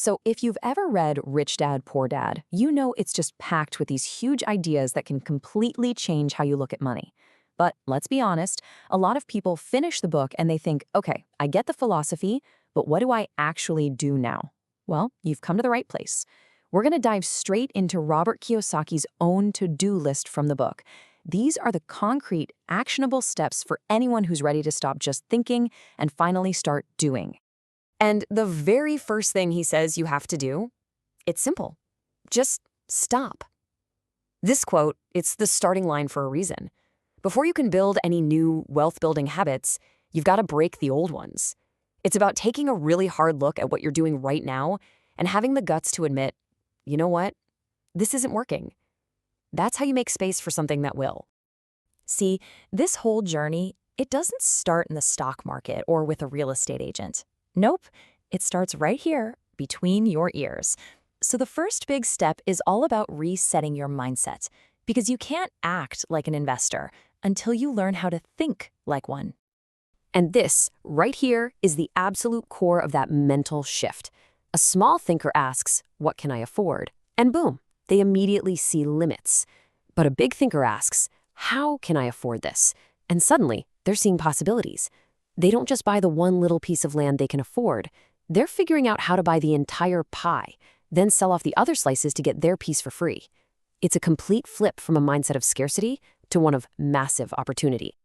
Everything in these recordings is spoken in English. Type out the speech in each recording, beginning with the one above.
So if you've ever read Rich Dad, Poor Dad, you know it's just packed with these huge ideas that can completely change how you look at money. But let's be honest, a lot of people finish the book and they think, okay, I get the philosophy, but what do I actually do now? Well, you've come to the right place. We're going to dive straight into Robert Kiyosaki's own to-do list from the book. These are the concrete, actionable steps for anyone who's ready to stop just thinking and finally start doing. And the very first thing he says you have to do, it's simple. Just stop. This quote, it's the starting line for a reason. Before you can build any new wealth-building habits, you've got to break the old ones. It's about taking a really hard look at what you're doing right now and having the guts to admit, you know what? This isn't working. That's how you make space for something that will. See, this whole journey, it doesn't start in the stock market or with a real estate agent. Nope, it starts right here, between your ears. So the first big step is all about resetting your mindset, because you can't act like an investor until you learn how to think like one. And this, right here, is the absolute core of that mental shift. A small thinker asks, what can I afford? And boom, they immediately see limits. But a big thinker asks, how can I afford this? And suddenly, they're seeing possibilities. They don't just buy the one little piece of land they can afford. They're figuring out how to buy the entire pie, then sell off the other slices to get their piece for free. It's a complete flip from a mindset of scarcity to one of massive opportunity.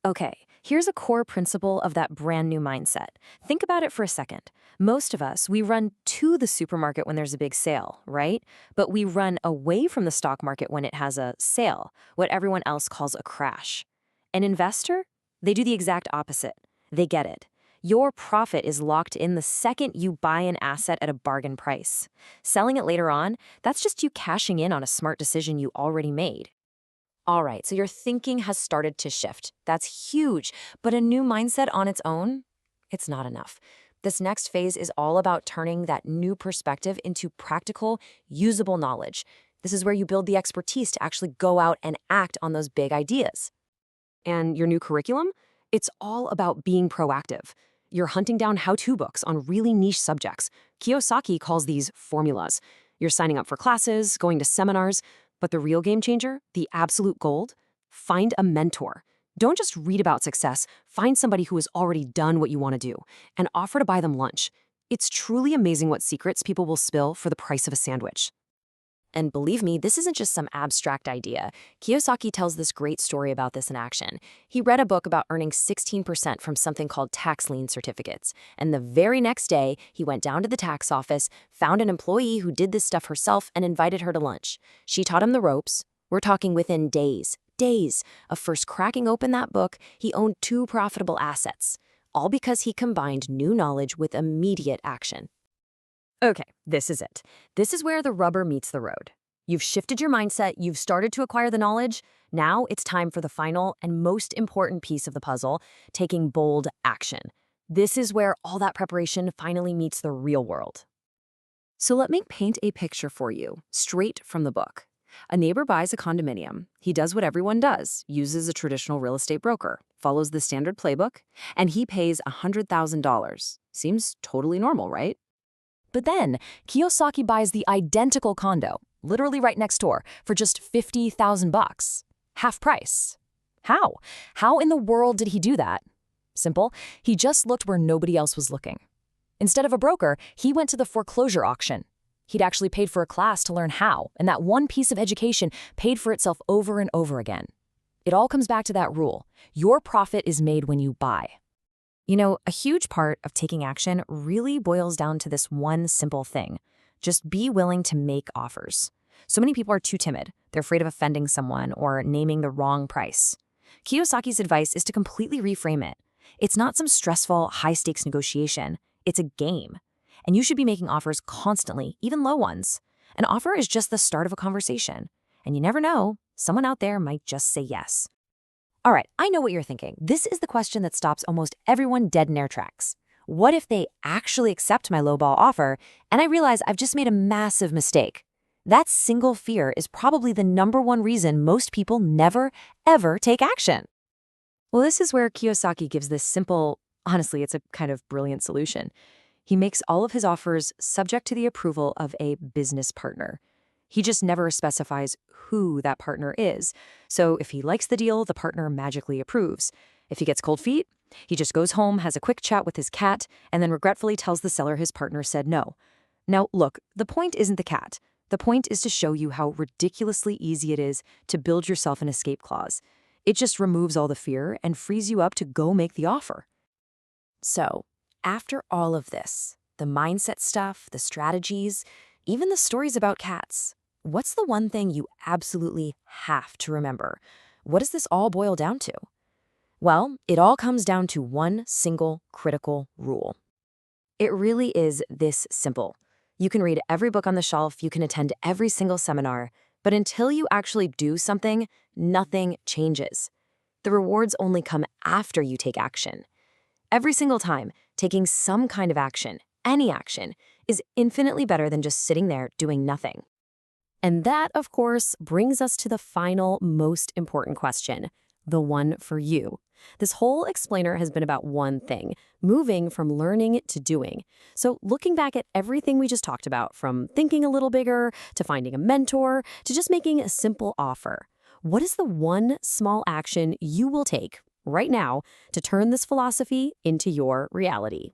Okay, here's a core principle of that brand new mindset. Think about it for a second. Most of us, we run to the supermarket when there's a big sale, right? But we run away from the stock market when it has a sale, what everyone else calls a crash. An investor? They do the exact opposite. They get it. Your profit is locked in the second you buy an asset at a bargain price. Selling it later on, that's just you cashing in on a smart decision you already made. All right, so your thinking has started to shift. That's huge, but a new mindset on its own, it's not enough. This next phase is all about turning that new perspective into practical, usable knowledge. This is where you build the expertise to actually go out and act on those big ideas. And your new curriculum? It's all about being proactive. You're hunting down how-to books on really niche subjects. Kiyosaki calls these formulas. You're signing up for classes, going to seminars, but the real game changer, the absolute gold, find a mentor. Don't just read about success, find somebody who has already done what you want to do and offer to buy them lunch. It's truly amazing what secrets people will spill for the price of a sandwich. And believe me, this isn't just some abstract idea. Kiyosaki tells this great story about this in action. He read a book about earning 16% from something called tax lien certificates. And the very next day, he went down to the tax office, found an employee who did this stuff herself, and invited her to lunch. She taught him the ropes. We're talking within days of first cracking open that book, he owned 2 profitable assets. All because he combined new knowledge with immediate action. Okay, this is it. This is where the rubber meets the road. You've shifted your mindset, you've started to acquire the knowledge. Now it's time for the final and most important piece of the puzzle, taking bold action. This is where all that preparation finally meets the real world. So let me paint a picture for you, straight from the book. A neighbor buys a condominium. He does what everyone does, uses a traditional real estate broker, follows the standard playbook, and he pays $100,000. Seems totally normal, right? But then, Kiyosaki buys the identical condo, literally right next door, for just $50,000. Half price. How? How in the world did he do that? Simple. He just looked where nobody else was looking. Instead of a broker, he went to the foreclosure auction. He'd actually paid for a class to learn how, and that one piece of education paid for itself over and over again. It all comes back to that rule. Your profit is made when you buy. You know, a huge part of taking action really boils down to this one simple thing. Just be willing to make offers. So many people are too timid. They're afraid of offending someone or naming the wrong price. Kiyosaki's advice is to completely reframe it. It's not some stressful, high-stakes negotiation. It's a game. And you should be making offers constantly, even low ones. An offer is just the start of a conversation. And you never know, someone out there might just say yes. All right, I know what you're thinking. This is the question that stops almost everyone dead in their tracks. What if they actually accept my lowball offer and I realize I've just made a massive mistake? That single fear is probably the #1 reason most people never, ever take action. Well, this is where Kiyosaki gives this simple, honestly, it's a kind of brilliant solution. He makes all of his offers subject to the approval of a business partner. He just never specifies who that partner is. So if he likes the deal, the partner magically approves. If he gets cold feet, he just goes home, has a quick chat with his cat, and then regretfully tells the seller his partner said no. Now, look, the point isn't the cat. The point is to show you how ridiculously easy it is to build yourself an escape clause. It just removes all the fear and frees you up to go make the offer. So, after all of this, the mindset stuff, the strategies, even the stories about cats, what's the one thing you absolutely have to remember? What does this all boil down to? Well, it all comes down to one single critical rule. It really is this simple. You can read every book on the shelf, you can attend every single seminar, but until you actually do something, nothing changes. The rewards only come after you take action. Every single time, taking some kind of action, any action, is infinitely better than just sitting there doing nothing. And that, of course, brings us to the final, most important question, the one for you. This whole explainer has been about one thing, moving from learning to doing. So looking back at everything we just talked about, from thinking a little bigger, to finding a mentor, to just making a simple offer, what is the one small action you will take right now to turn this philosophy into your reality?